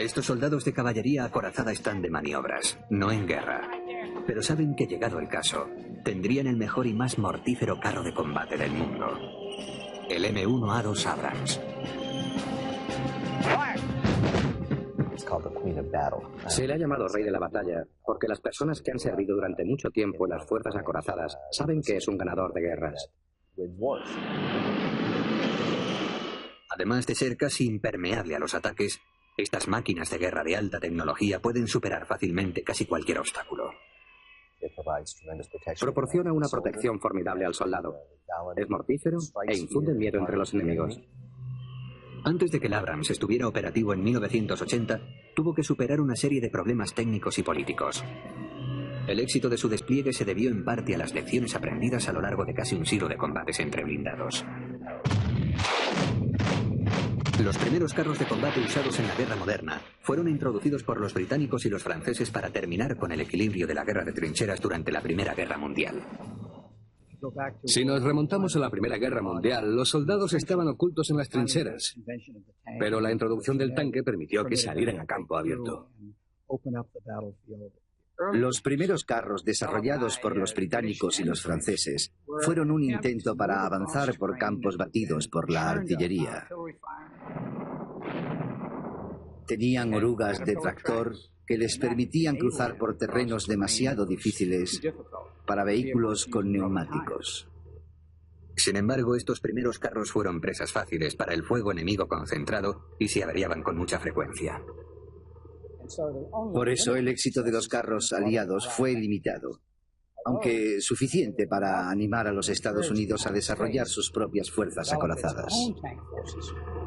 Estos soldados de caballería acorazada están de maniobras, no en guerra. Pero saben que llegado el caso, tendrían el mejor y más mortífero carro de combate del mundo. El M1A2 Abrams. Se le ha llamado rey de la batalla porque las personas que han servido durante mucho tiempo en las fuerzas acorazadas saben que es un ganador de guerras. Además de ser casi impermeable a los ataques, estas máquinas de guerra de alta tecnología pueden superar fácilmente casi cualquier obstáculo. Proporciona una protección formidable al soldado. Es mortífero e infunde miedo entre los enemigos. Antes de que el Abrams estuviera operativo en 1980, tuvo que superar una serie de problemas técnicos y políticos. El éxito de su despliegue se debió en parte a las lecciones aprendidas a lo largo de casi un siglo de combates entre blindados. Los primeros carros de combate usados en la guerra moderna fueron introducidos por los británicos y los franceses para terminar con el equilibrio de la guerra de trincheras durante la Primera Guerra Mundial. Si nos remontamos a la Primera Guerra Mundial, los soldados estaban ocultos en las trincheras, pero la introducción del tanque permitió que salieran a campo abierto. Los primeros carros desarrollados por los británicos y los franceses fueron un intento para avanzar por campos batidos por la artillería. Tenían orugas de tractor que les permitían cruzar por terrenos demasiado difíciles para vehículos con neumáticos. Sin embargo, estos primeros carros fueron presas fáciles para el fuego enemigo concentrado y se averiaban con mucha frecuencia. Por eso el éxito de los carros aliados fue limitado, aunque suficiente para animar a los Estados Unidos a desarrollar sus propias fuerzas acorazadas.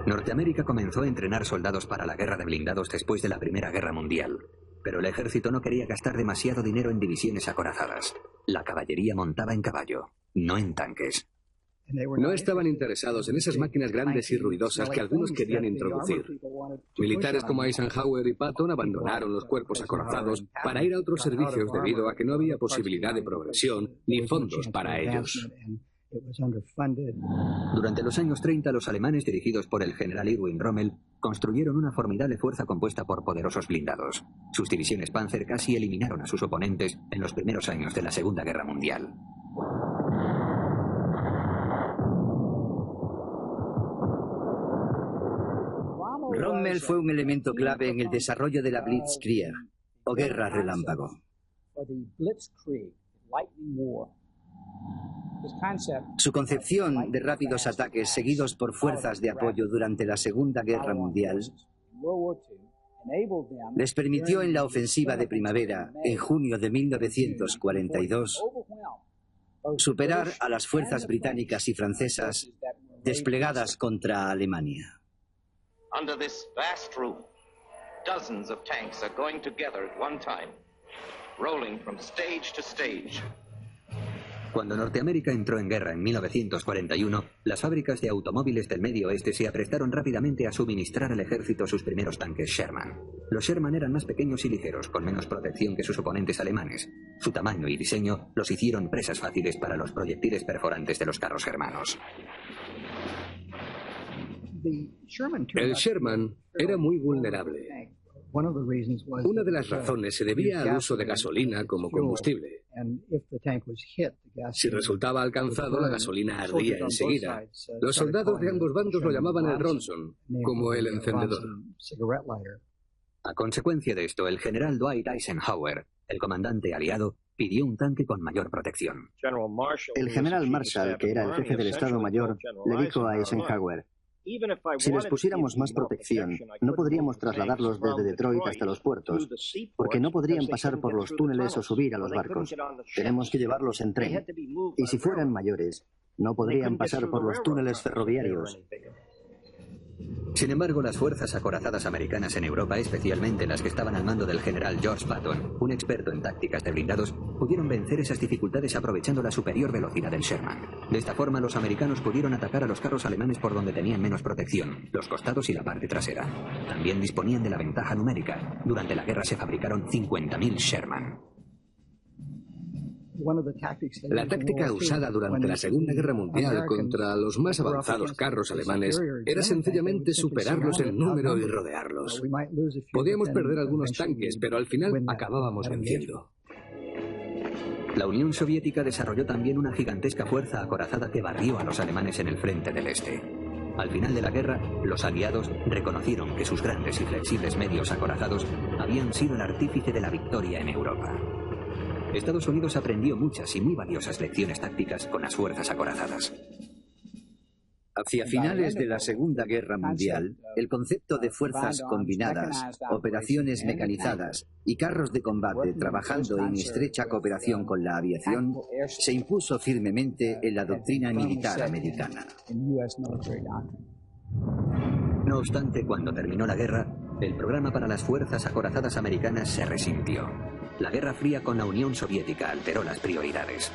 Norteamérica comenzó a entrenar soldados para la guerra de blindados después de la Primera Guerra Mundial, pero el ejército no quería gastar demasiado dinero en divisiones acorazadas. La caballería montaba en caballo, no en tanques. No estaban interesados en esas máquinas grandes y ruidosas que algunos querían introducir. Militares como Eisenhower y Patton abandonaron los cuerpos acorazados para ir a otros servicios debido a que no había posibilidad de progresión ni fondos para ellos. Durante los años 30, los alemanes, dirigidos por el general Erwin Rommel, construyeron una formidable fuerza compuesta por poderosos blindados. Sus divisiones Panzer casi eliminaron a sus oponentes en los primeros años de la Segunda Guerra Mundial. Rommel fue un elemento clave en el desarrollo de la Blitzkrieg, o guerra relámpago. Su concepción de rápidos ataques seguidos por fuerzas de apoyo durante la Segunda Guerra Mundial les permitió en la ofensiva de primavera, en junio de 1942, superar a las fuerzas británicas y francesas desplegadas contra Alemania. Under this vast roof, dozens of tanks are going together at one time, rolling from stage to stage. Cuando Norteamérica entró en guerra en 1941, las fábricas de automóviles del Medio Oeste se aprestaron rápidamente a suministrar al ejército sus primeros tanques Sherman. Los Sherman eran más pequeños y ligeros, con menos protección que sus oponentes alemanes. Su tamaño y diseño los hicieron presas fáciles para los proyectiles perforantes de los carros germanos. El Sherman era muy vulnerable. Una de las razones se debía al uso de gasolina como combustible. Si resultaba alcanzado, la gasolina ardía enseguida. Los soldados de ambos bandos lo llamaban el Ronson, como el encendedor. A consecuencia de esto, el general Dwight Eisenhower, el comandante aliado, pidió un tanque con mayor protección. El general Marshall, que era el jefe del Estado Mayor, le dijo a Eisenhower: si les pusiéramos más protección, no podríamos trasladarlos desde Detroit hasta los puertos, porque no podrían pasar por los túneles o subir a los barcos. Tenemos que llevarlos en tren. Y si fueran mayores, no podrían pasar por los túneles ferroviarios. Sin embargo, las fuerzas acorazadas americanas en Europa, especialmente las que estaban al mando del general George Patton, un experto en tácticas de blindados, pudieron vencer esas dificultades aprovechando la superior velocidad del Sherman. De esta forma, los americanos pudieron atacar a los carros alemanes por donde tenían menos protección, los costados y la parte trasera. También disponían de la ventaja numérica. Durante la guerra se fabricaron 50.000 Sherman. La táctica usada durante la Segunda Guerra Mundial contra los más avanzados carros alemanes era sencillamente superarlos en número y rodearlos. Podíamos perder algunos tanques, pero al final acabábamos venciendo. La Unión Soviética desarrolló también una gigantesca fuerza acorazada que barrió a los alemanes en el frente del este. Al final de la guerra, los aliados reconocieron que sus grandes y flexibles medios acorazados habían sido el artífice de la victoria en Europa. Estados Unidos aprendió muchas y muy valiosas lecciones tácticas con las fuerzas acorazadas. Hacia finales de la Segunda Guerra Mundial, el concepto de fuerzas combinadas, operaciones mecanizadas y carros de combate trabajando en estrecha cooperación con la aviación se impuso firmemente en la doctrina militar americana. No obstante, cuando terminó la guerra, el programa para las fuerzas acorazadas americanas se resintió. La Guerra Fría con la Unión Soviética alteró las prioridades.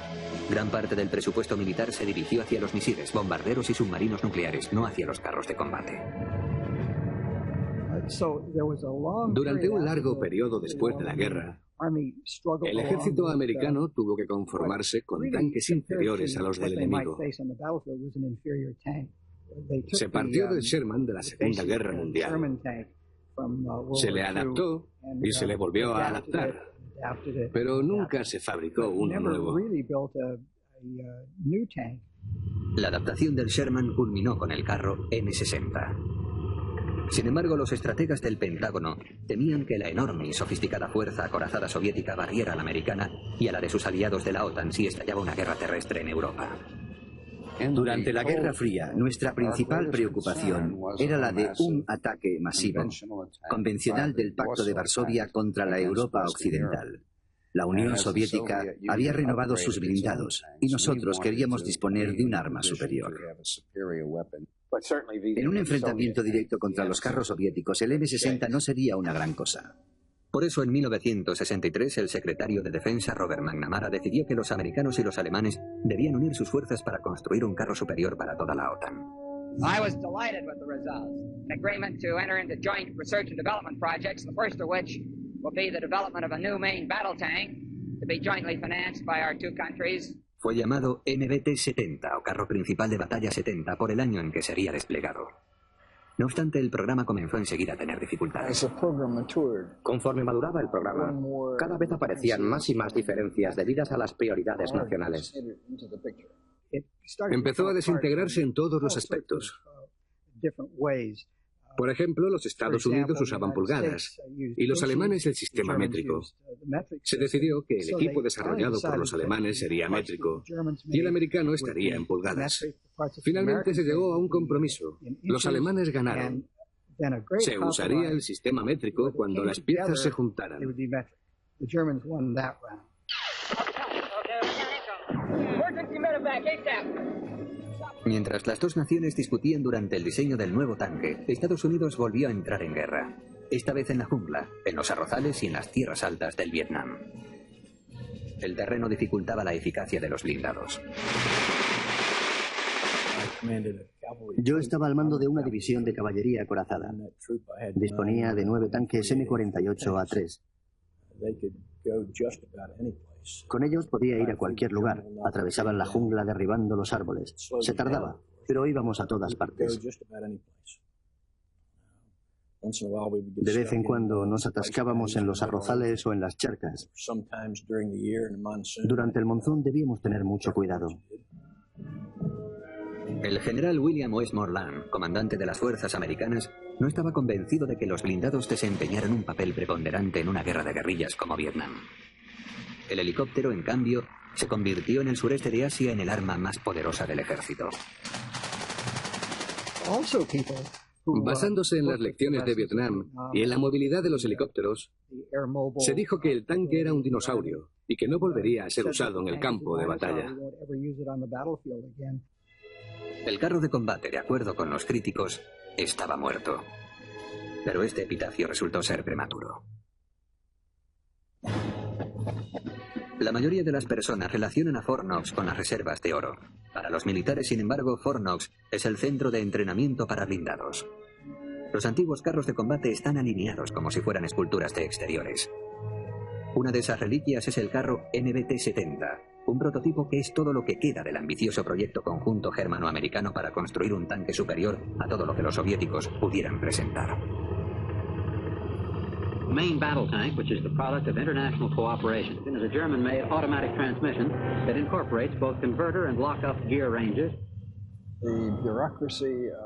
Gran parte del presupuesto militar se dirigió hacia los misiles, bombarderos y submarinos nucleares, no hacia los carros de combate. Durante un largo periodo después de la guerra, el ejército americano tuvo que conformarse con tanques inferiores a los del enemigo. Se partió del Sherman de la Segunda Guerra Mundial. Se le adaptó y se le volvió a adaptar, pero nunca se fabricó uno nuevo. La adaptación del Sherman culminó con el carro M60. Sin embargo, los estrategas del Pentágono temían que la enorme y sofisticada fuerza acorazada soviética barriera a la americana y a la de sus aliados de la OTAN si estallaba una guerra terrestre en Europa. Durante la Guerra Fría, nuestra principal preocupación era la de un ataque masivo, convencional del Pacto de Varsovia contra la Europa occidental. La Unión Soviética había renovado sus blindados y nosotros queríamos disponer de un arma superior. En un enfrentamiento directo contra los carros soviéticos, el M60 no sería una gran cosa. Por eso, en 1963, el secretario de Defensa, Robert McNamara, decidió que los americanos y los alemanes debían unir sus fuerzas para construir un carro superior para toda la OTAN. I was delighted with the results. An agreement to enter into joint research and development projects, the first of which will be the development of a new main battle tank to be jointly financed by our two countries. Fue llamado MBT-70 o carro principal de batalla 70 por el año en que sería desplegado. No obstante, el programa comenzó enseguida a tener dificultades. Conforme maduraba el programa, cada vez aparecían más y más diferencias debidas a las prioridades nacionales. Empezó a desintegrarse en todos los aspectos. Por ejemplo, los Estados Unidos usaban pulgadas y los alemanes el sistema métrico. Se decidió que el equipo desarrollado por los alemanes sería métrico y el americano estaría en pulgadas. Finalmente se llegó a un compromiso. Los alemanes ganaron. Se usaría el sistema métrico cuando las piezas se juntaran. Mientras las dos naciones discutían durante el diseño del nuevo tanque, Estados Unidos volvió a entrar en guerra. Esta vez en la jungla, en los arrozales y en las tierras altas del Vietnam. El terreno dificultaba la eficacia de los blindados. Yo estaba al mando de una división de caballería acorazada. Disponía de 9 tanques M48A3. Con ellos podía ir a cualquier lugar. Atravesaban la jungla derribando los árboles. Se tardaba, pero íbamos a todas partes. De vez en cuando nos atascábamos en los arrozales o en las charcas. Durante el monzón debíamos tener mucho cuidado. El general William Westmoreland, comandante de las fuerzas americanas, no estaba convencido de que los blindados desempeñaran un papel preponderante en una guerra de guerrillas como Vietnam. El helicóptero, en cambio, se convirtió en el sureste de Asia en el arma más poderosa del ejército. Basándose en las lecciones de Vietnam y en la movilidad de los helicópteros, se dijo que el tanque era un dinosaurio y que no volvería a ser usado en el campo de batalla. El carro de combate, de acuerdo con los críticos, estaba muerto. Pero este epitafio resultó ser prematuro. La mayoría de las personas relacionan a Fort Knox con las reservas de oro. Para los militares, sin embargo, Fort Knox es el centro de entrenamiento para blindados. Los antiguos carros de combate están alineados como si fueran esculturas de exteriores. Una de esas reliquias es el carro MBT-70, un prototipo que es todo lo que queda del ambicioso proyecto conjunto germano-americano para construir un tanque superior a todo lo que los soviéticos pudieran presentar. The main battle tank, which is the product of international cooperation, is a German-made automatic transmission that incorporates both converter and lock-up gear ranges.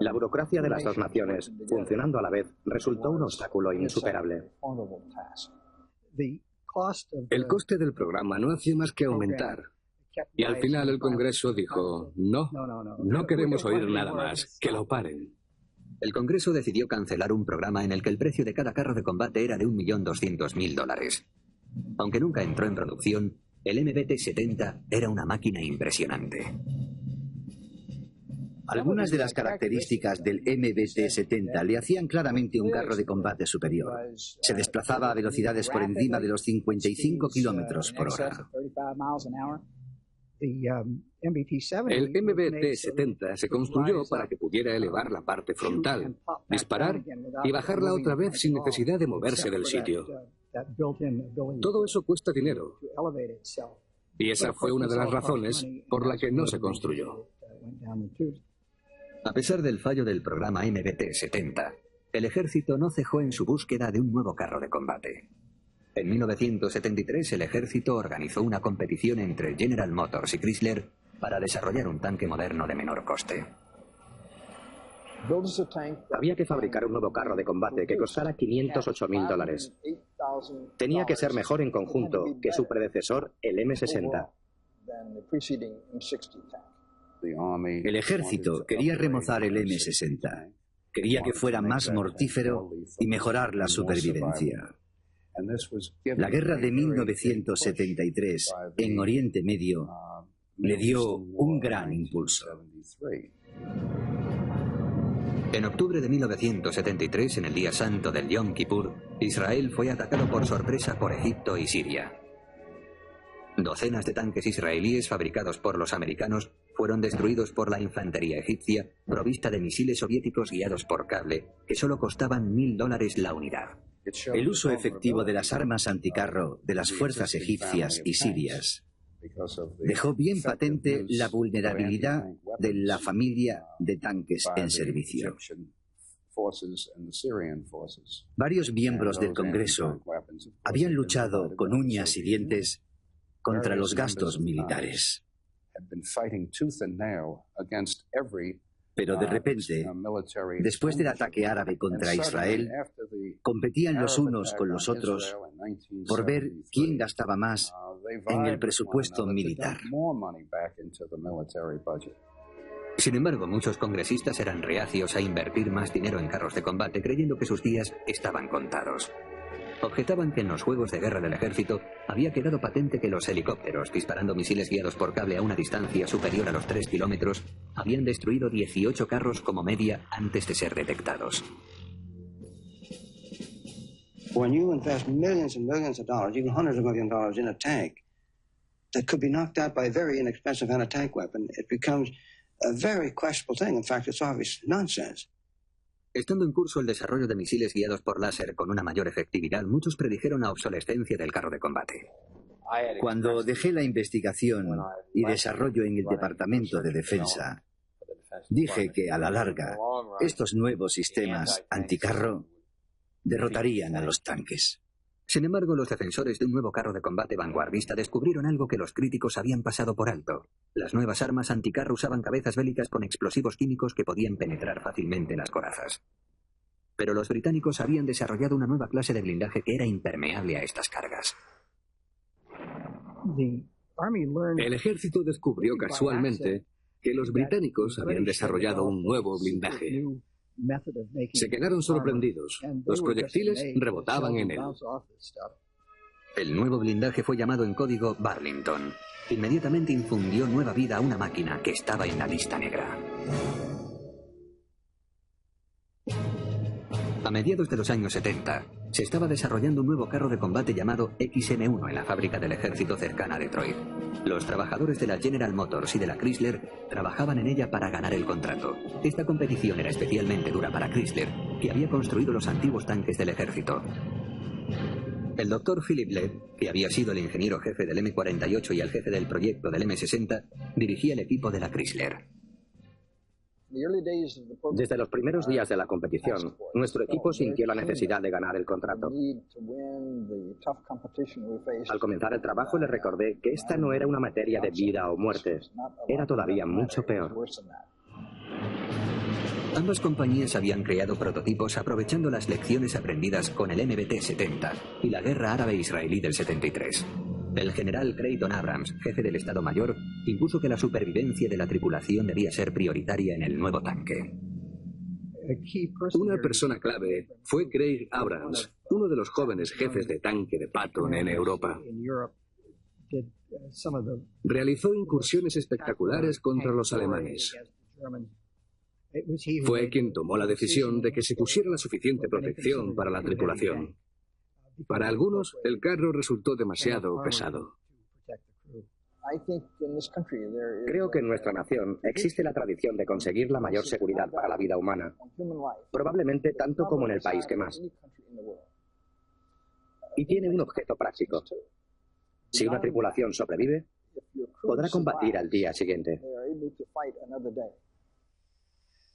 La burocracia de las dos naciones, funcionando a la vez, resultó un obstáculo insuperable. El coste del programa no hacía más que aumentar. Y al final el Congreso dijo, no queremos oír nada más, que lo paren. El Congreso decidió cancelar un programa en el que el precio de cada carro de combate era de $1.200.000. Aunque nunca entró en producción, el MBT-70 era una máquina impresionante. Algunas de las características del MBT-70 le hacían claramente un carro de combate superior. Se desplazaba a velocidades por encima de los 55 kilómetros por hora. El MBT-70 se construyó para que pudiera elevar la parte frontal, disparar y bajarla otra vez sin necesidad de moverse del sitio. Todo eso cuesta dinero. Y esa fue una de las razones por la que no se construyó. A pesar del fallo del programa MBT-70, el ejército no cejó en su búsqueda de un nuevo carro de combate. En 1973, el ejército organizó una competición entre General Motors y Chrysler para desarrollar un tanque moderno de menor coste. Había que fabricar un nuevo carro de combate que costara $508.000. Tenía que ser mejor en conjunto que su predecesor, el M60. El ejército quería remozar el M60. Quería que fuera más mortífero y mejorar la supervivencia. La guerra de 1973 en Oriente Medio le dio un gran impulso. En octubre de 1973, en el día santo del Yom Kippur, Israel fue atacado por sorpresa por Egipto y Siria. Docenas de tanques israelíes fabricados por los americanos fueron destruidos por la infantería egipcia, provista de misiles soviéticos guiados por cable, que solo costaban $1.000 la unidad. El uso efectivo de las armas anticarro de las fuerzas egipcias y sirias dejó bien patente la vulnerabilidad de la familia de tanques en servicio. Varios miembros del Congreso habían luchado con uñas y dientes contra los gastos militares. Pero de repente, después del ataque árabe contra Israel, competían los unos con los otros por ver quién gastaba más en el presupuesto militar. Sin embargo, muchos congresistas eran reacios a invertir más dinero en carros de combate, creyendo que sus días estaban contados. Objetaban que en los juegos de guerra del ejército había quedado patente que los helicópteros, disparando misiles guiados por cable a una distancia superior a los 3 kilómetros, habían destruido 18 carros como media antes de ser detectados. When you invest millions and millions of dollars, even hundreds of millions of dollars in a tank that could be knocked out by a very inexpensive anti-tank weapon, it becomes a very questionable thing. In fact, it's obvious nonsense. Estando en curso el desarrollo de misiles guiados por láser con una mayor efectividad, muchos predijeron la obsolescencia del carro de combate. Cuando dejé la investigación y desarrollo en el Departamento de Defensa, dije que a la larga estos nuevos sistemas anticarro derrotarían a los tanques. Sin embargo, los defensores de un nuevo carro de combate vanguardista descubrieron algo que los críticos habían pasado por alto. Las nuevas armas anticarro usaban cabezas bélicas con explosivos químicos que podían penetrar fácilmente las corazas. Pero los británicos habían desarrollado una nueva clase de blindaje que era impermeable a estas cargas. El ejército descubrió casualmente que los británicos habían desarrollado un nuevo blindaje. Se quedaron sorprendidos. Los proyectiles rebotaban en él. El nuevo blindaje fue llamado en código Burlington. Inmediatamente infundió nueva vida a una máquina que estaba en la lista negra. A mediados de los años 70, se estaba desarrollando un nuevo carro de combate llamado XM1 en la fábrica del ejército cercana a Detroit. Los trabajadores de la General Motors y de la Chrysler trabajaban en ella para ganar el contrato. Esta competición era especialmente dura para Chrysler, que había construido los antiguos tanques del ejército. El doctor Philip Led, que había sido el ingeniero jefe del M48 y el jefe del proyecto del M60, dirigía el equipo de la Chrysler. Desde los primeros días de la competición, nuestro equipo sintió la necesidad de ganar el contrato. Al comenzar el trabajo les recordé que esta no era una materia de vida o muerte, era todavía mucho peor. Ambas compañías habían creado prototipos aprovechando las lecciones aprendidas con el MBT-70 y la guerra árabe-israelí del 73. El general Creighton Abrams, jefe del Estado Mayor, impuso que la supervivencia de la tripulación debía ser prioritaria en el nuevo tanque. Una persona clave fue Craig Abrams, uno de los jóvenes jefes de tanque de Patton en Europa. Realizó incursiones espectaculares contra los alemanes. Fue quien tomó la decisión de que se pusiera la suficiente protección para la tripulación. Para algunos, el carro resultó demasiado pesado. Creo que en nuestra nación existe la tradición de conseguir la mayor seguridad para la vida humana, probablemente tanto como en el país que más. Y tiene un objeto práctico. Si una tripulación sobrevive, podrá combatir al día siguiente.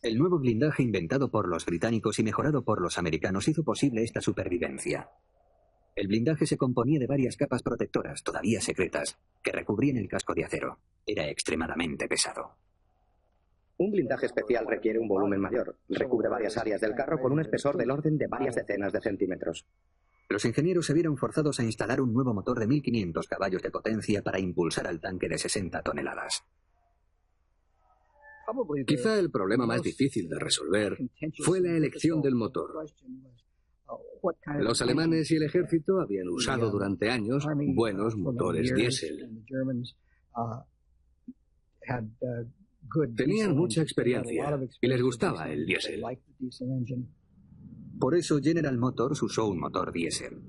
El nuevo blindaje inventado por los británicos y mejorado por los americanos hizo posible esta supervivencia. El blindaje se componía de varias capas protectoras, todavía secretas, que recubrían el casco de acero. Era extremadamente pesado. Un blindaje especial requiere un volumen mayor. Recubre varias áreas del carro con un espesor del orden de varias decenas de centímetros. Los ingenieros se vieron forzados a instalar un nuevo motor de 1500 caballos de potencia para impulsar al tanque de 60 toneladas. Quizá el problema más difícil de resolver fue la elección del motor. Los alemanes y el ejército habían usado durante años buenos motores diésel. Tenían mucha experiencia y les gustaba el diésel. Por eso General Motors usó un motor diésel.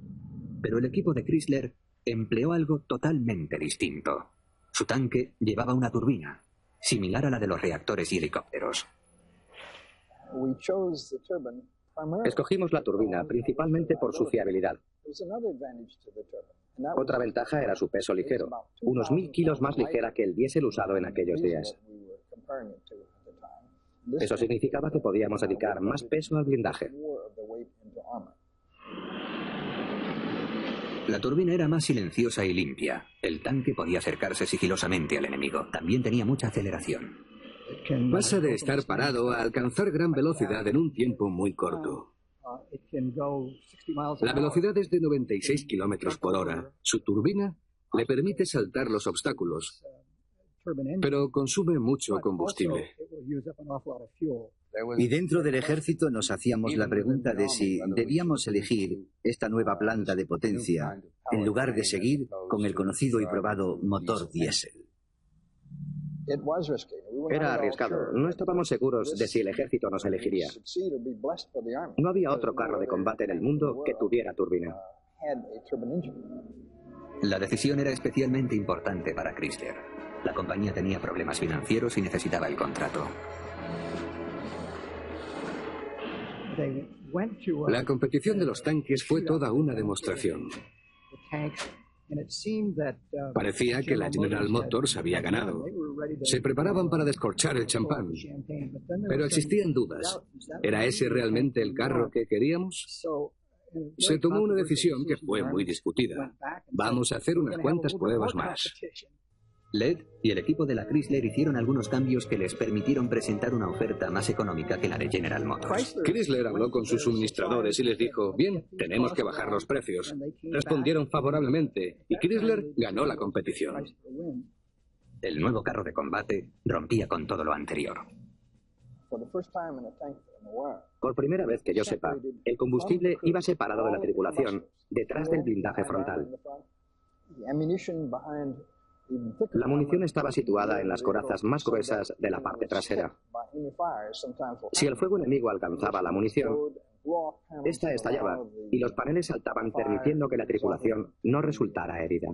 Pero el equipo de Chrysler empleó algo totalmente distinto. Su tanque llevaba una turbina, similar a la de los reactores y helicópteros. Escogimos la turbina principalmente por su fiabilidad. Otra ventaja era su peso ligero, unos 1000 kilos más ligera que el diésel usado en aquellos días. Eso significaba que podíamos dedicar más peso al blindaje. La turbina era más silenciosa y limpia. El tanque podía acercarse sigilosamente al enemigo. También tenía mucha aceleración. Pasa de estar parado a alcanzar gran velocidad en un tiempo muy corto. La velocidad es de 96 kilómetros por hora. Su turbina le permite saltar los obstáculos, pero consume mucho combustible. Y dentro del ejército nos hacíamos la pregunta de si debíamos elegir esta nueva planta de potencia en lugar de seguir con el conocido y probado motor diésel. Era arriesgado. No estábamos seguros de si el ejército nos elegiría. No había otro carro de combate en el mundo que tuviera turbina. La decisión era especialmente importante para Chrysler. La compañía tenía problemas financieros y necesitaba el contrato. La competición de los tanques fue toda una demostración. Parecía que la General Motors había ganado. Se preparaban para descorchar el champán. Pero existían dudas. ¿Era ese realmente el carro que queríamos? Se tomó una decisión que fue muy discutida. Vamos a hacer unas cuantas pruebas más. Led y el equipo de la Chrysler hicieron algunos cambios que les permitieron presentar una oferta más económica que la de General Motors. Chrysler habló con sus suministradores y les dijo, bien, tenemos que bajar los precios. Respondieron favorablemente y Chrysler ganó la competición. El nuevo carro de combate rompía con todo lo anterior. Por primera vez que yo sepa, el combustible iba separado de la tripulación, detrás del blindaje frontal. La munición estaba situada en las corazas más gruesas de la parte trasera. Si el fuego enemigo alcanzaba la munición, esta estallaba y los paneles saltaban permitiendo que la tripulación no resultara herida.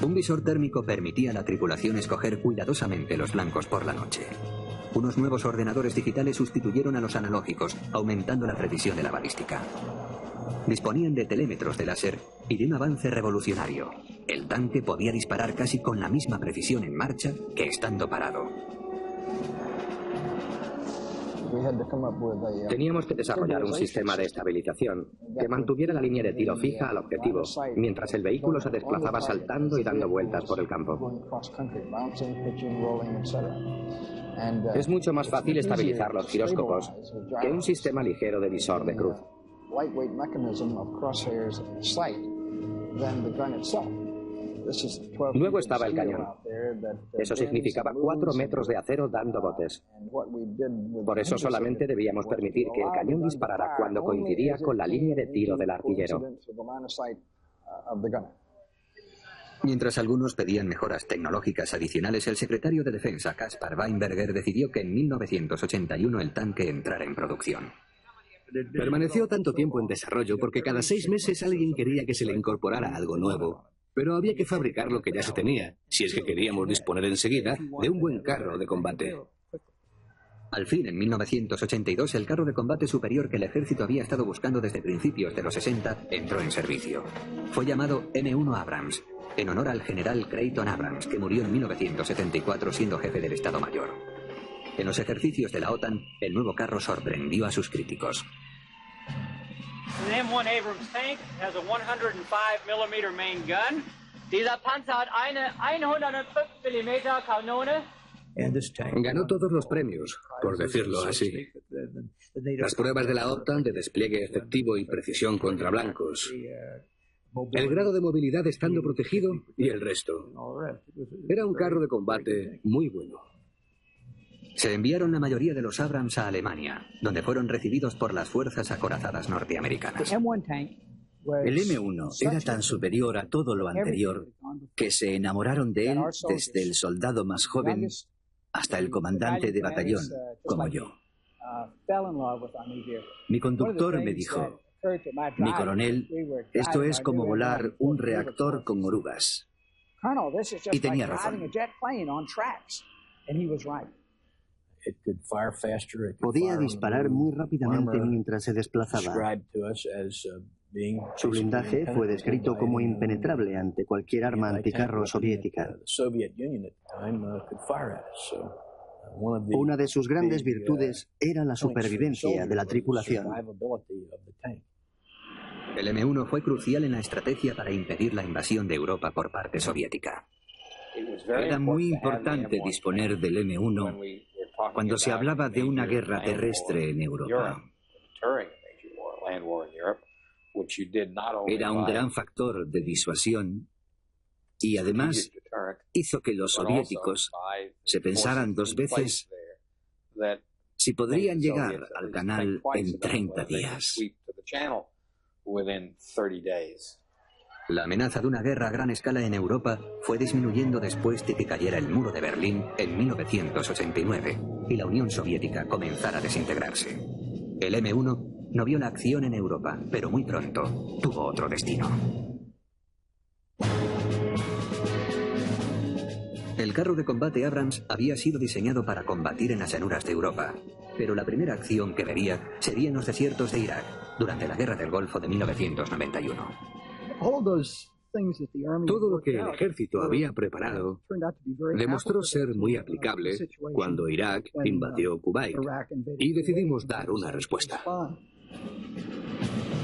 Un visor térmico permitía a la tripulación escoger cuidadosamente los blancos por la noche. Unos nuevos ordenadores digitales sustituyeron a los analógicos, aumentando la precisión de la balística. Disponían de telémetros de láser y de un avance revolucionario. El tanque podía disparar casi con la misma precisión en marcha que estando parado. Teníamos que desarrollar un sistema de estabilización que mantuviera la línea de tiro fija al objetivo, mientras el vehículo se desplazaba saltando y dando vueltas por el campo. Es mucho más fácil estabilizar los giróscopos que un sistema ligero de visor de cruz. Luego estaba el cañón. Eso significaba 4 metros de acero dando botes. Por eso solamente debíamos permitir que el cañón disparara cuando coincidía con la línea de tiro del artillero. Mientras algunos pedían mejoras tecnológicas adicionales, el secretario de Defensa, Caspar Weinberger, decidió que en 1981 el tanque entrara en producción. Permaneció tanto tiempo en desarrollo porque cada 6 meses alguien quería que se le incorporara algo nuevo. Pero había que fabricar lo que ya se tenía, si es que queríamos disponer enseguida de un buen carro de combate. Al fin, en 1982, el carro de combate superior que el ejército había estado buscando desde principios de los 60 entró en servicio. Fue llamado M1 Abrams, en honor al general Creighton Abrams, que murió en 1974 siendo jefe del Estado Mayor. En los ejercicios de la OTAN, el nuevo carro sorprendió a sus críticos. The M1 Abrams tank has a 105mm main gun. Dieser Panzer hat eine 105mm Kanone. Ganó todos los premios, por decirlo así. Las pruebas de la OTAN de despliegue efectivo y precisión contra blancos. El grado de movilidad estando protegido y el resto. Era un carro de combate muy bueno. Se enviaron la mayoría de los Abrams a Alemania, donde fueron recibidos por las fuerzas acorazadas norteamericanas. El M1 era tan superior a todo lo anterior que se enamoraron de él desde el soldado más joven hasta el comandante de batallón, como yo. Mi conductor me dijo: mi coronel, esto es como volar un reactor con orugas. Y tenía razón. Podía disparar muy rápidamente mientras se desplazaba. Su blindaje fue descrito como impenetrable ante cualquier arma anticarro soviética. Una de sus grandes virtudes era la supervivencia de la tripulación. El M1 fue crucial en la estrategia para impedir la invasión de Europa por parte soviética. Era muy importante disponer del M1 cuando se hablaba de una guerra terrestre en Europa. Era un gran factor de disuasión y además hizo que los soviéticos se pensaran 2 veces si podrían llegar al canal en 30 días. La amenaza de una guerra a gran escala en Europa fue disminuyendo después de que cayera el muro de Berlín en 1989 y la Unión Soviética comenzara a desintegrarse. El M1 no vio la acción en Europa, pero muy pronto tuvo otro destino. El carro de combate Abrams había sido diseñado para combatir en las llanuras de Europa, pero la primera acción que vería sería en los desiertos de Irak, durante la Guerra del Golfo de 1991. Todo lo que el ejército había preparado demostró ser muy aplicable cuando Irak invadió Kuwait y decidimos dar una respuesta.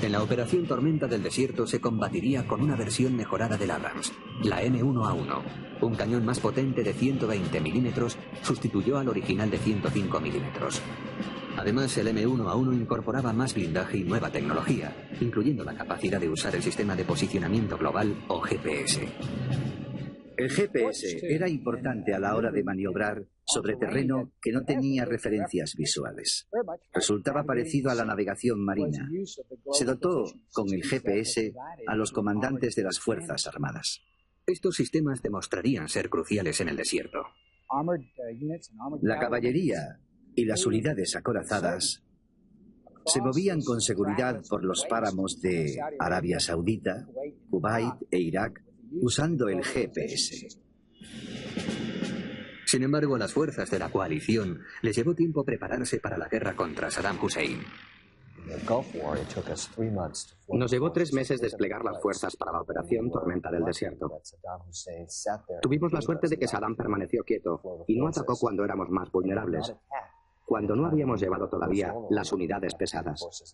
En la operación Tormenta del Desierto se combatiría con una versión mejorada del Abrams, la M1A1. Un cañón más potente de 120 milímetros sustituyó al original de 105 milímetros. Además, el M1A1 incorporaba más blindaje y nueva tecnología, incluyendo la capacidad de usar el sistema de posicionamiento global o GPS. El GPS era importante a la hora de maniobrar sobre terreno que no tenía referencias visuales. Resultaba parecido a la navegación marina. Se dotó con el GPS a los comandantes de las Fuerzas Armadas. Estos sistemas demostrarían ser cruciales en el desierto. La caballería y las unidades acorazadas se movían con seguridad por los páramos de Arabia Saudita, Kuwait e Irak usando el GPS. Sin embargo, a las fuerzas de la coalición les llevó tiempo prepararse para la guerra contra Saddam Hussein. Nos llevó 3 meses desplegar las fuerzas para la operación Tormenta del Desierto. Tuvimos la suerte de que Saddam permaneció quieto y no atacó cuando éramos más vulnerables, cuando no habíamos llevado todavía las unidades pesadas.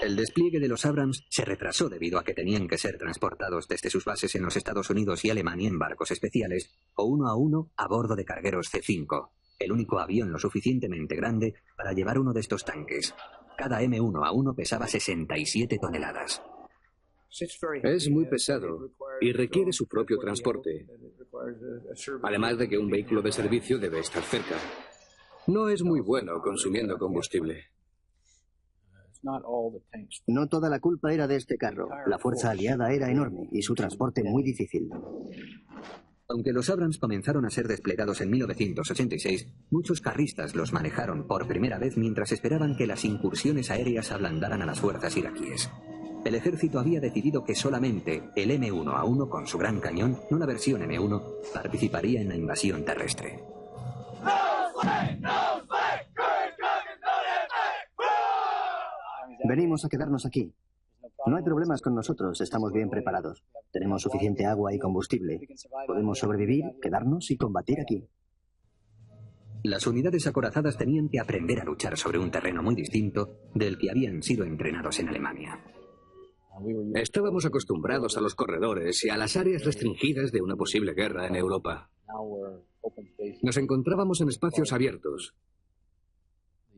El despliegue de los Abrams se retrasó debido a que tenían que ser transportados desde sus bases en los Estados Unidos y Alemania en barcos especiales o uno a bordo de cargueros C-5, el único avión lo suficientemente grande para llevar uno de estos tanques. Cada M1A1 pesaba 67 toneladas. Es muy pesado y requiere su propio transporte, además de que un vehículo de servicio debe estar cerca. No es muy bueno consumiendo combustible. No toda la culpa era de este carro. La fuerza aliada era enorme y su transporte muy difícil. Aunque los Abrams comenzaron a ser desplegados en 1986, muchos carristas los manejaron por primera vez mientras esperaban que las incursiones aéreas ablandaran a las fuerzas iraquíes. El ejército había decidido que solamente el M1A1 con su gran cañón, no la versión M1, participaría en la invasión terrestre. Venimos a quedarnos aquí. No hay problemas con nosotros, estamos bien preparados. Tenemos suficiente agua y combustible. Podemos sobrevivir, quedarnos y combatir aquí. Las unidades acorazadas tenían que aprender a luchar sobre un terreno muy distinto del que habían sido entrenados en Alemania. Estábamos acostumbrados a los corredores y a las áreas restringidas de una posible guerra en Europa. Nos encontrábamos en espacios abiertos,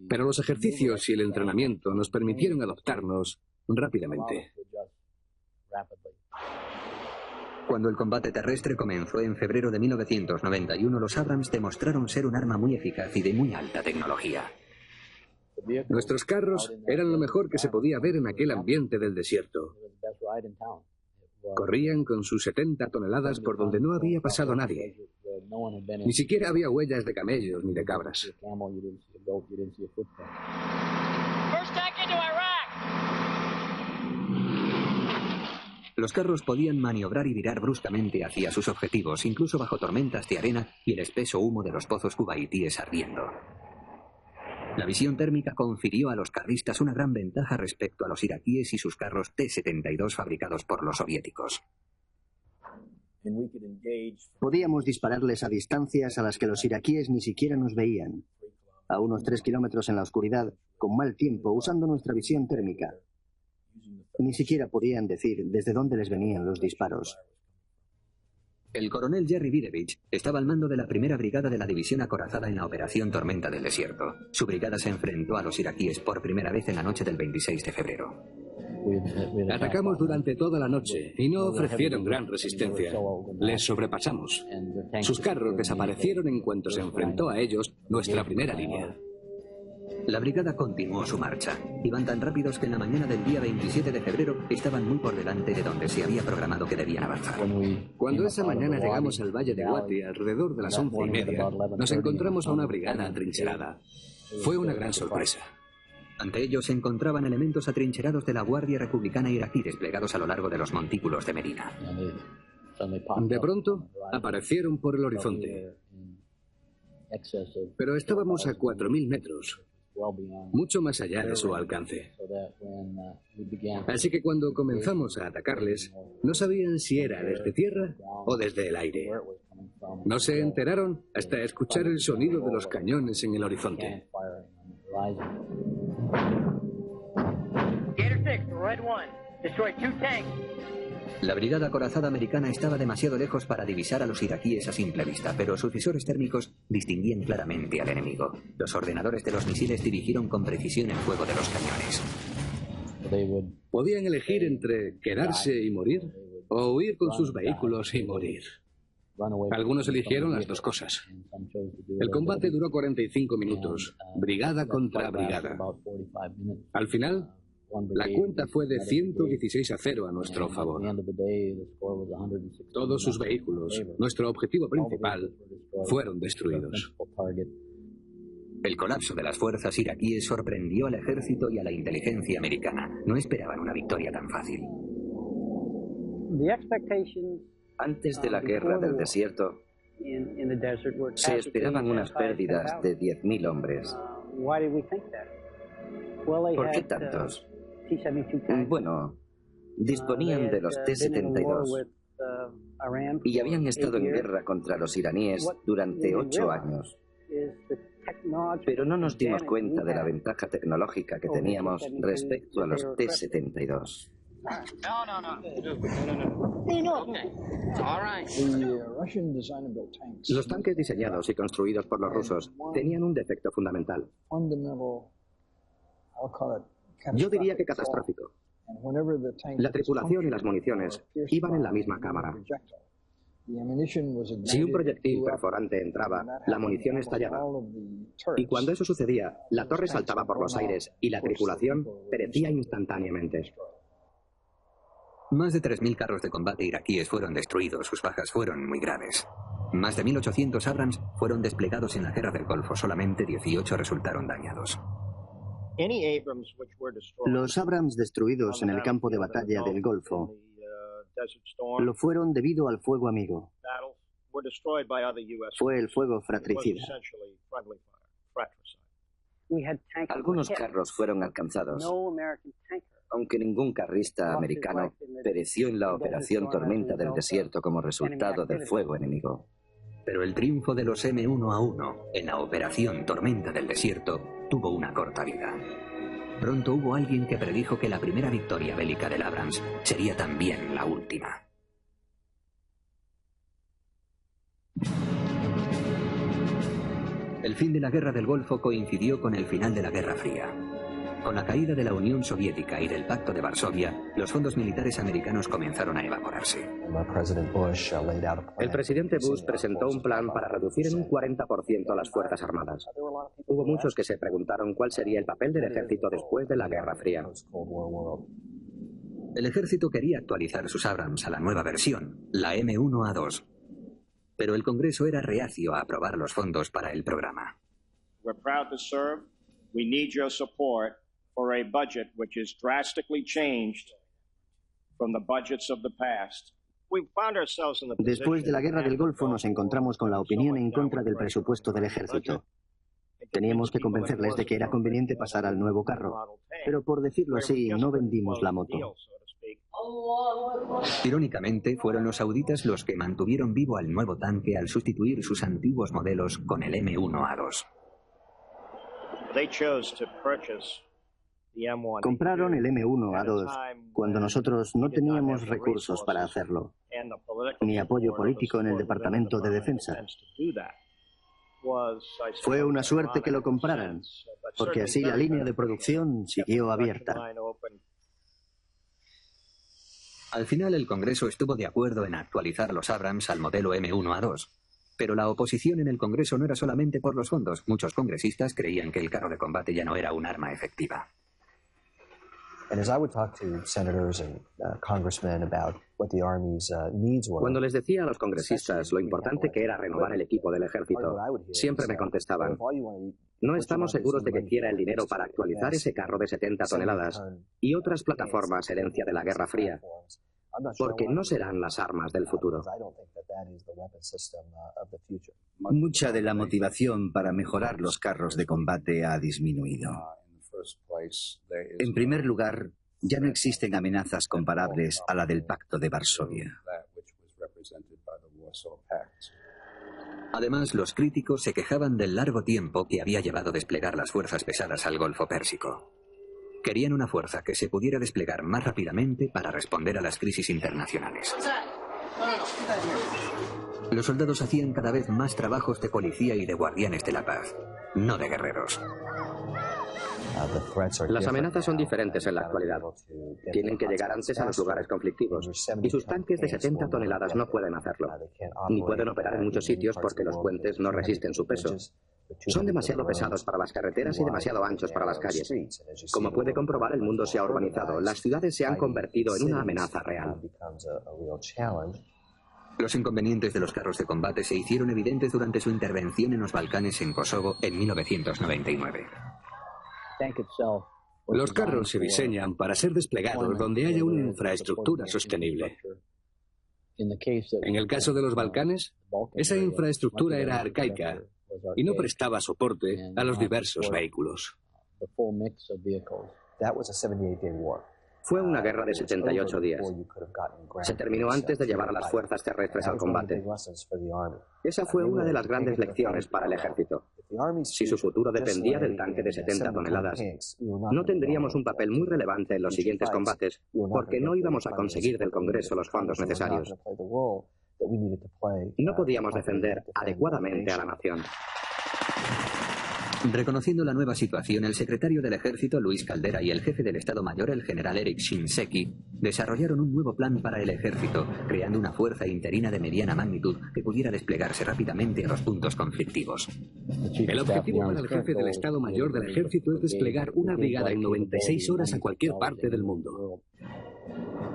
pero los ejercicios y el entrenamiento nos permitieron adaptarnos rápidamente. Cuando el combate terrestre comenzó en febrero de 1991, los Abrams demostraron ser un arma muy eficaz y de muy alta tecnología. Nuestros carros eran lo mejor que se podía ver en aquel ambiente del desierto. Corrían con sus 70 toneladas por donde no había pasado nadie. Ni siquiera había huellas de camellos ni de cabras. Los carros podían maniobrar y virar bruscamente hacia sus objetivos, incluso bajo tormentas de arena y el espeso humo de los pozos cubaitíes ardiendo. La visión térmica confirió a los carristas una gran ventaja respecto a los iraquíes y sus carros T-72 fabricados por los soviéticos. Podíamos dispararles a distancias a las que los iraquíes ni siquiera nos veían. A unos 3 kilómetros en la oscuridad, con mal tiempo, usando nuestra visión térmica. Ni siquiera podían decir desde dónde les venían los disparos. El coronel Jerry Videvich estaba al mando de la primera brigada de la división acorazada en la operación Tormenta del Desierto. Su brigada se enfrentó a los iraquíes por primera vez en la noche del 26 de febrero. Atacamos durante toda la noche y no ofrecieron gran resistencia. Les sobrepasamos. Sus carros desaparecieron en cuanto se enfrentó a ellos nuestra primera línea. La brigada continuó su marcha. Iban tan rápidos que en la mañana del día 27 de febrero estaban muy por delante de donde se había programado que debían avanzar. Cuando esa mañana llegamos al Valle de Wadi, alrededor de las 11:30, nos encontramos a una brigada atrincherada. Fue una gran sorpresa. Ante ellos se encontraban elementos atrincherados de la Guardia Republicana iraquí desplegados a lo largo de los montículos de Medina. De pronto, aparecieron por el horizonte. Pero estábamos a 4.000 metros. Mucho más allá de su alcance. Así que cuando comenzamos a atacarles, no sabían si era desde tierra o desde el aire. No se enteraron hasta escuchar el sonido de los cañones en el horizonte. La brigada acorazada americana estaba demasiado lejos para divisar a los iraquíes a simple vista, pero sus visores térmicos distinguían claramente al enemigo. Los ordenadores de los misiles dirigieron con precisión el fuego de los cañones. Podían elegir entre quedarse y morir o huir con sus vehículos y morir. Algunos eligieron las dos cosas. El combate duró 45 minutos, brigada contra brigada. Al final, la cuenta fue de 116-0 a nuestro favor. Todos sus vehículos, nuestro objetivo principal, fueron destruidos. El colapso de las fuerzas iraquíes sorprendió al ejército y a la inteligencia americana. No esperaban una victoria tan fácil. Antes de la guerra del desierto, se esperaban unas pérdidas de 10.000 hombres. ¿Por qué tantos? Bueno, disponían de los T-72 y habían estado en guerra contra los iraníes durante 8 años. Pero no nos dimos cuenta de la ventaja tecnológica que teníamos respecto a los T-72. Los tanques diseñados y construidos por los rusos tenían un defecto fundamental. Yo diría que catastrófico. La tripulación y las municiones iban en la misma cámara. Si un proyectil perforante entraba, la munición estallaba. Y cuando eso sucedía, la torre saltaba por los aires y la tripulación perecía instantáneamente. Más de 3.000 carros de combate iraquíes fueron destruidos, sus bajas fueron muy graves. Más de 1.800 Abrams fueron desplegados en la guerra del Golfo, solamente 18 resultaron dañados. Los Abrams destruidos en el campo de batalla del Golfo lo fueron debido al fuego amigo. Fue el fuego fratricida. Algunos carros fueron alcanzados, aunque ningún carrista americano pereció en la operación Tormenta del Desierto como resultado del fuego enemigo. Pero el triunfo de los M1A1 en la operación Tormenta del Desierto tuvo una corta vida. Pronto hubo alguien que predijo que la primera victoria bélica del Abrams sería también la última. El fin de la Guerra del Golfo coincidió con el final de la Guerra Fría. Con la caída de la Unión Soviética y del Pacto de Varsovia, los fondos militares americanos comenzaron a evaporarse. El presidente Bush presentó un plan para reducir en un 40% las Fuerzas Armadas. Hubo muchos que se preguntaron cuál sería el papel del ejército después de la Guerra Fría. El ejército quería actualizar sus Abrams a la nueva versión, la M1A2. Pero el Congreso era reacio a aprobar los fondos para el programa. We're proud to serve. We need your support for a budget which is drastically changed from the budgets of the past. Después de la Guerra del Golfo nos encontramos con la opinión en contra del presupuesto del ejército. Teníamos que convencerles de que era conveniente pasar al nuevo carro, pero por decirlo así, no vendimos la moto. Irónicamente, fueron los sauditas los que mantuvieron vivo al nuevo tanque al sustituir sus antiguos modelos con el M1A2. Compraron el M1A2 cuando nosotros no teníamos recursos para hacerlo, ni apoyo político en el Departamento de Defensa. Fue una suerte que lo compraran, porque así la línea de producción siguió abierta. Al final, el Congreso estuvo de acuerdo en actualizar los Abrams al modelo M1A2. Pero la oposición en el Congreso no era solamente por los fondos. Muchos congresistas creían que el carro de combate ya no era un arma efectiva. Cuando les decía a los congresistas lo importante que era renovar el equipo del ejército, siempre me contestaban: no estamos seguros de que quiera el dinero para actualizar ese carro de 70 toneladas y otras plataformas herencia de la Guerra Fría, porque no serán las armas del futuro. Mucha de la motivación para mejorar los carros de combate ha disminuido. En primer lugar, ya no existen amenazas comparables a la del Pacto de Varsovia. Además, los críticos se quejaban del largo tiempo que había llevado desplegar las fuerzas pesadas al Golfo Pérsico. Querían una fuerza que se pudiera desplegar más rápidamente para responder a las crisis internacionales. Los soldados hacían cada vez más trabajos de policía y de guardianes de la paz, no de guerreros. Las amenazas son diferentes en la actualidad. Tienen que llegar antes a los lugares conflictivos, y sus tanques de 70 toneladas no pueden hacerlo. Ni pueden operar en muchos sitios porque los puentes no resisten su peso. Son demasiado pesados para las carreteras y demasiado anchos para las calles. Como puede comprobar, el mundo se ha urbanizado. Las ciudades se han convertido en una amenaza real. Los inconvenientes de los carros de combate se hicieron evidentes durante su intervención en los Balcanes en Kosovo en 1999. Los carros se diseñan para ser desplegados donde haya una infraestructura sostenible. En el caso de los Balcanes, esa infraestructura era arcaica y no prestaba soporte a los diversos vehículos. Fue una guerra de 78 días. Se terminó antes de llevar a las fuerzas terrestres al combate. Esa fue una de las grandes lecciones para el ejército. Si su futuro dependía del tanque de 70 toneladas, no tendríamos un papel muy relevante en los siguientes combates, porque no íbamos a conseguir del Congreso los fondos necesarios. No podíamos defender adecuadamente a la nación. Reconociendo la nueva situación, el secretario del Ejército, Luis Caldera, y el jefe del Estado Mayor, el general Eric Shinseki, desarrollaron un nuevo plan para el Ejército, creando una fuerza interina de mediana magnitud que pudiera desplegarse rápidamente a los puntos conflictivos. El objetivo para el jefe del Estado Mayor del Ejército es desplegar una brigada en 96 horas a cualquier parte del mundo.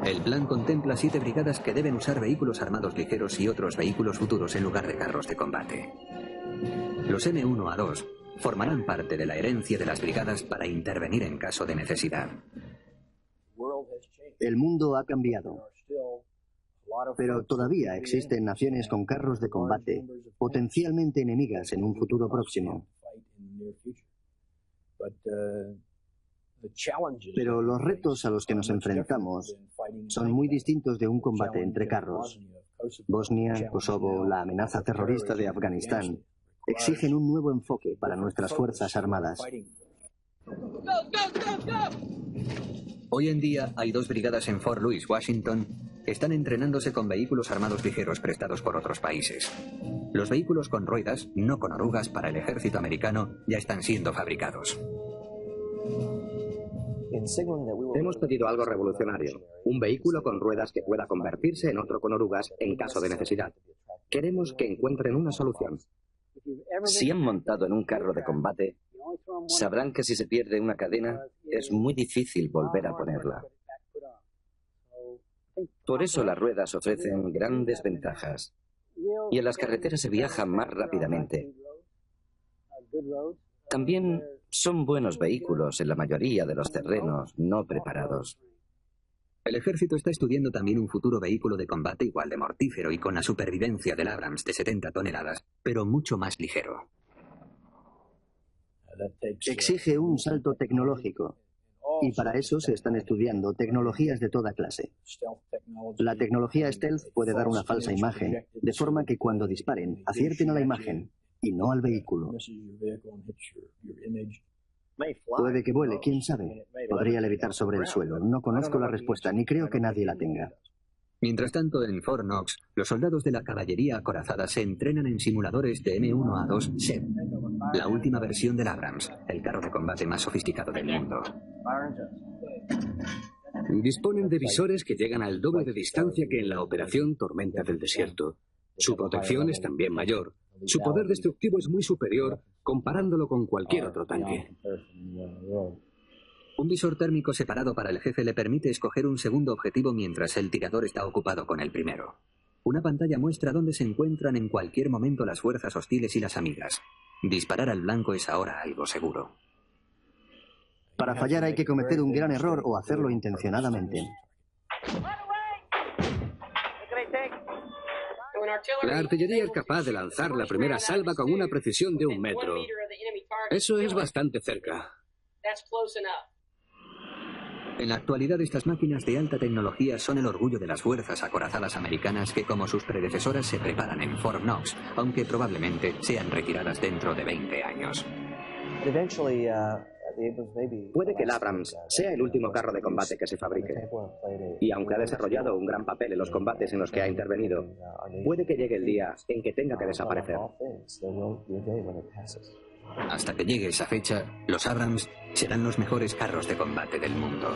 El plan contempla 7 brigadas que deben usar vehículos armados ligeros y otros vehículos futuros en lugar de carros de combate. Los M1A2 formarán parte de la herencia de las brigadas para intervenir en caso de necesidad. El mundo ha cambiado, pero todavía existen naciones con carros de combate potencialmente enemigas en un futuro próximo. Pero los retos a los que nos enfrentamos son muy distintos de un combate entre carros. Bosnia, Kosovo, la amenaza terrorista de Afganistán exigen un nuevo enfoque para nuestras fuerzas armadas. Hoy en día hay 2 brigadas en Fort Lewis, Washington, que están entrenándose con vehículos armados ligeros prestados por otros países. Los vehículos con ruedas, no con orugas, para el ejército americano ya están siendo fabricados. Hemos pedido algo revolucionario, un vehículo con ruedas que pueda convertirse en otro con orugas en caso de necesidad. Queremos que encuentren una solución. Si han montado en un carro de combate, sabrán que si se pierde una cadena, es muy difícil volver a ponerla. Por eso las ruedas ofrecen grandes ventajas. Y en las carreteras se viaja más rápidamente. También son buenos vehículos en la mayoría de los terrenos no preparados. El ejército está estudiando también un futuro vehículo de combate igual de mortífero y con la supervivencia del Abrams de 70 toneladas, pero mucho más ligero. Exige un salto tecnológico, y para eso se están estudiando tecnologías de toda clase. La tecnología stealth puede dar una falsa imagen, de forma que cuando disparen, acierten a la imagen y no al vehículo. Puede que vuele, quién sabe. Podría levitar sobre el suelo. No conozco la respuesta, ni creo que nadie la tenga. Mientras tanto, en Fort Knox, los soldados de la caballería acorazada se entrenan en simuladores de M1A2 SED, la última versión del Abrams, el carro de combate más sofisticado del mundo. Disponen de visores que llegan al doble de distancia que en la operación Tormenta del Desierto. Su protección es también mayor. Su poder destructivo es muy superior comparándolo con cualquier otro tanque. Un visor térmico separado para el jefe le permite escoger un segundo objetivo mientras el tirador está ocupado con el primero. Una pantalla muestra dónde se encuentran en cualquier momento las fuerzas hostiles y las amigas. Disparar al blanco es ahora algo seguro. Para fallar hay que cometer un gran error o hacerlo intencionadamente. La artillería es capaz de lanzar la primera salva con una precisión de 1 metro. Eso es bastante cerca. En la actualidad, estas máquinas de alta tecnología son el orgullo de las fuerzas acorazadas americanas que, como sus predecesoras, se preparan en Fort Knox, aunque probablemente sean retiradas dentro de 20 años. Puede que el Abrams sea el último carro de combate que se fabrique. Y aunque ha desarrollado un gran papel en los combates en los que ha intervenido, puede que llegue el día en que tenga que desaparecer. Hasta que llegue esa fecha, los Abrams serán los mejores carros de combate del mundo.